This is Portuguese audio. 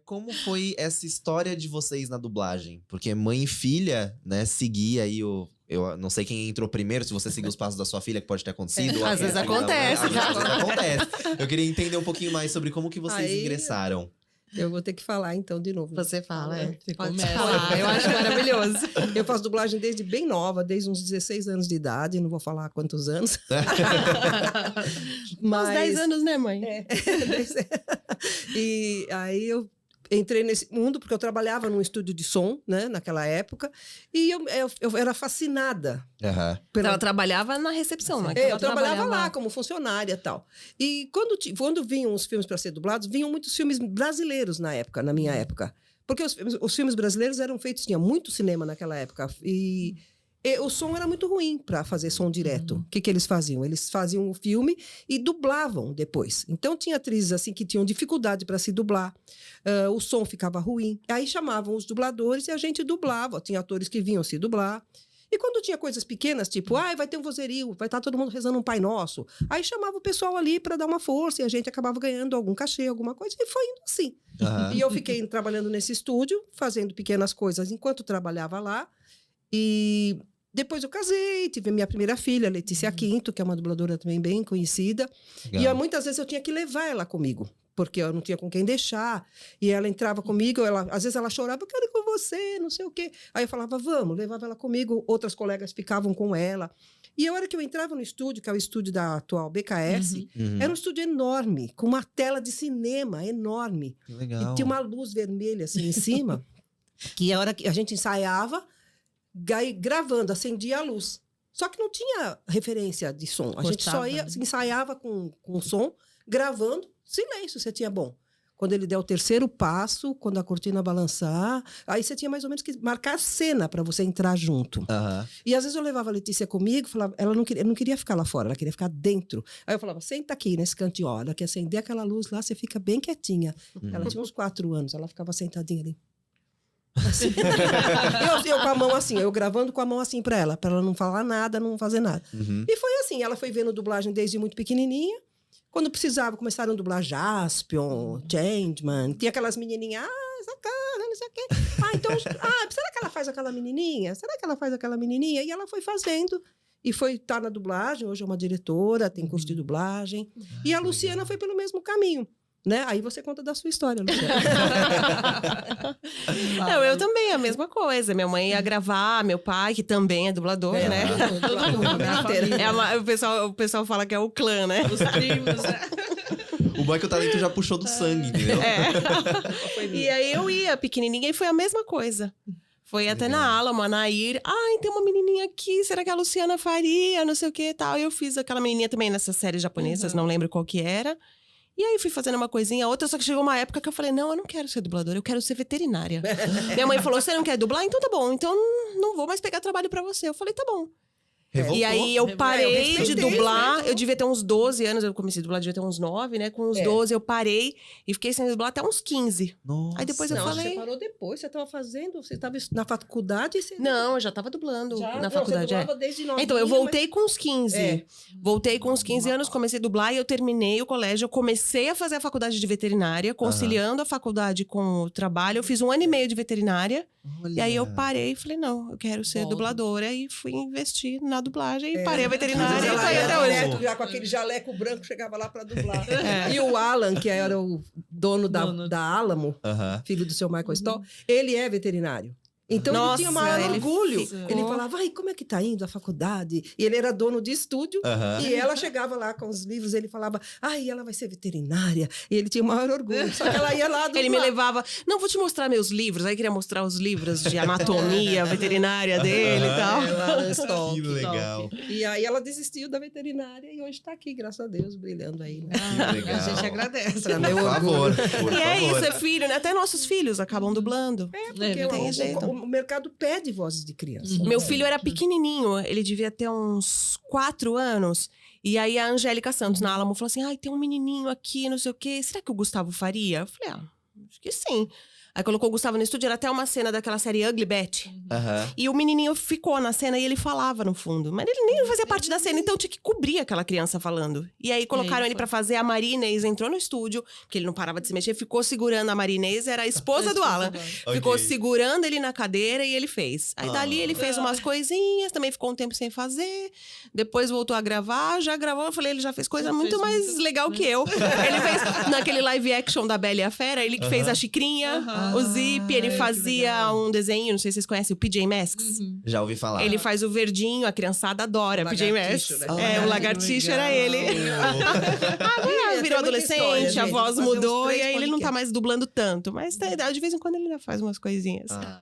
como foi essa história de vocês na dublagem? Porque mãe e filha, né, seguir aí o... Eu não sei quem entrou primeiro, se você seguiu os passos da sua filha, que pode ter acontecido. Às vezes acontece. Às vezes acontece. Eu queria entender um pouquinho mais sobre como que vocês Aí, ingressaram. Eu vou ter que falar então de novo. Você fala, Você Pode começa. falar, eu acho maravilhoso. Eu faço dublagem desde bem nova, desde uns 16 anos de idade, não vou falar quantos anos. Uns 10 anos, né, mãe? E aí eu entrei nesse mundo porque eu trabalhava num estúdio de som, né, naquela época, e eu era fascinada. Aham. Ela trabalhava na recepção, né? Eu trabalhava lá como funcionária e tal. E quando vinham os filmes para ser dublados, vinham muitos filmes brasileiros na época, na minha época. Porque os filmes brasileiros eram feitos, tinha muito cinema naquela época. E o som era muito ruim para fazer som direto. O que eles faziam? Eles faziam o filme e dublavam depois. Então, tinha atrizes assim que tinham dificuldade para se dublar. O som ficava ruim. Aí chamavam os dubladores e a gente dublava. Tinha atores que vinham se dublar. E quando tinha coisas pequenas, tipo, vai ter um vozerio, vai estar todo mundo rezando um Pai Nosso. Aí chamava o pessoal ali para dar uma força e a gente acabava ganhando algum cachê, alguma coisa. E foi indo assim. Aham. E eu fiquei trabalhando nesse estúdio, fazendo pequenas coisas enquanto trabalhava lá. E depois eu casei, tive minha primeira filha, Letícia Quinto, que é uma dubladora também bem conhecida. Legal. E muitas vezes eu tinha que levar ela comigo, porque eu não tinha com quem deixar. E ela entrava comigo, às vezes ela chorava, eu quero ir com você, não sei o quê. Aí eu falava, vamos, levava ela comigo, outras colegas ficavam com ela. E a hora que eu entrava no estúdio, que é o estúdio da atual BKS, era um estúdio enorme, com uma tela de cinema enorme. Que legal. E tinha uma luz vermelha assim em cima, que a hora que a gente ensaiava, gravando, acendia a luz. Só que não tinha referência de som. A gente só ia, ensaiava com som, gravando, silêncio, você tinha bom. Quando ele der o terceiro passo, quando a cortina balançar, aí você tinha mais ou menos que marcar a cena para você entrar junto. Aham. E às vezes eu levava a Letícia comigo, falava, ela não queria ficar lá fora, ela queria ficar dentro. Aí eu falava, senta aqui nesse cantinho, olha, que acender aquela luz lá, você fica bem quietinha. Ela tinha uns 4 anos, ela ficava sentadinha ali. Assim. eu com a mão assim, eu gravando com a mão assim pra ela não falar nada, não fazer nada. E foi assim, ela foi vendo dublagem desde muito pequenininha. Quando precisava, começaram a dublar Jaspion, Changeman. Tinha aquelas menininhas, essa cara, não sei o quê. Então, será que ela faz aquela menininha? Será que ela faz aquela menininha? E ela foi fazendo. E foi estar na dublagem, hoje é uma diretora, tem curso de dublagem. E a Luciana foi pelo mesmo caminho. Né? Aí você conta da sua história, Luciana. Não, eu também, a mesma coisa. Minha mãe ia gravar, meu pai, que também é dublador, né? O pessoal fala que é o clã, né? Os primos, né? O bom é que o talento já puxou do sangue, entendeu? E aí eu ia pequenininha e foi a mesma coisa. Foi até na Alamo, a Nair. Tem uma menininha aqui, será que a Luciana faria? Não sei o que e tal. Eu fiz aquela menininha também nessas séries japonesas, não lembro qual que era. E aí fui fazendo uma coisinha, outra, só que chegou uma época que eu falei, não, eu não quero ser dubladora, eu quero ser veterinária. Minha mãe falou, você não quer dublar? Então tá bom, então não vou mais pegar trabalho pra você. Eu falei, tá bom. Revoltou. E aí eu parei de dublar, né? eu devia ter uns 12 anos, eu comecei a dublar, devia ter uns 9, né? Com uns 12 eu parei e fiquei sem dublar até uns 15. Nossa. Aí depois eu Não, falei... você parou depois, você estava fazendo, você estava na faculdade? Não, eu já tava dublando na faculdade. Você dublava desde novinha, Então, eu voltei com uns 15. Voltei com uns 15 anos, comecei a dublar e eu terminei o colégio. Eu comecei a fazer a faculdade de veterinária, conciliando a faculdade com o trabalho. Eu fiz 1 ano e meio de veterinária. Olha. E aí eu parei e falei, não, eu quero ser dubladora. E fui investir na dublagem e parei a veterinária. Ela E tô aí ia até hoje. direto, já com aquele jaleco branco, chegava lá para dublar. E o Alan, que era o dono da Alamo, Aham. filho do seu Michael Stoll, ele é veterinário. Então ele Nossa, tinha o maior ele orgulho. ficou. Ele falava, como é que tá indo a faculdade? E ele era dono de estúdio. Aham. E ela chegava lá com os livros, ele falava, ela vai ser veterinária. E ele tinha o maior orgulho. Só que ela ia lá dublar. Ele me levava, não, vou te mostrar meus livros. Aí queria mostrar os livros de anatomia veterinária dele e tal. O Alan Stoll. Que legal. E aí ela desistiu da veterinária e hoje está aqui, graças a Deus, brilhando aí. Né? Que legal. A gente agradece. Pra Por meu favor, orgulho. por E é favor. isso, é filho, né? Até nossos filhos acabam dublando. Porque tem jeito. o mercado pede vozes de criança. Meu filho era pequenininho, ele devia ter uns 4 anos. E aí a Angélica Santos, na Alamo, falou assim, tem um menininho aqui, não sei o quê. Será que o Gustavo faria? Eu falei, acho que sim. Aí colocou o Gustavo no estúdio, era até uma cena daquela série Ugly Betty. Aham. E o menininho ficou na cena e ele falava no fundo. Mas ele nem fazia parte da cena, então tinha que cobrir aquela criança falando. E aí colocaram ele pra fazer, a Maria Inês entrou no estúdio, porque ele não parava de se mexer, ficou segurando a Maria Inês, era a esposa do Alan. Ficou Ok. segurando ele na cadeira e ele fez. Aí dali ele fez umas coisinhas, também ficou um tempo sem fazer. Depois voltou a gravar, já gravou. Eu falei, ele já fez coisa muito mais legal que eu. Ele fez naquele live action da Bela e a Fera, ele que fez a xicrinha, o Zip, ele que fazia legal. um desenho, não sei se vocês conhecem, o PJ Masks. Já ouvi falar. Ele faz o verdinho, a criançada adora O PJ lagartixo, Masks. né? O lagartixo era Legal. ele. Agora virou adolescente, a voz Fazer uns mudou e 3 aí ele não tá podcasts. mais dublando tanto. Mas de vez em quando ele ainda faz umas coisinhas. Ah.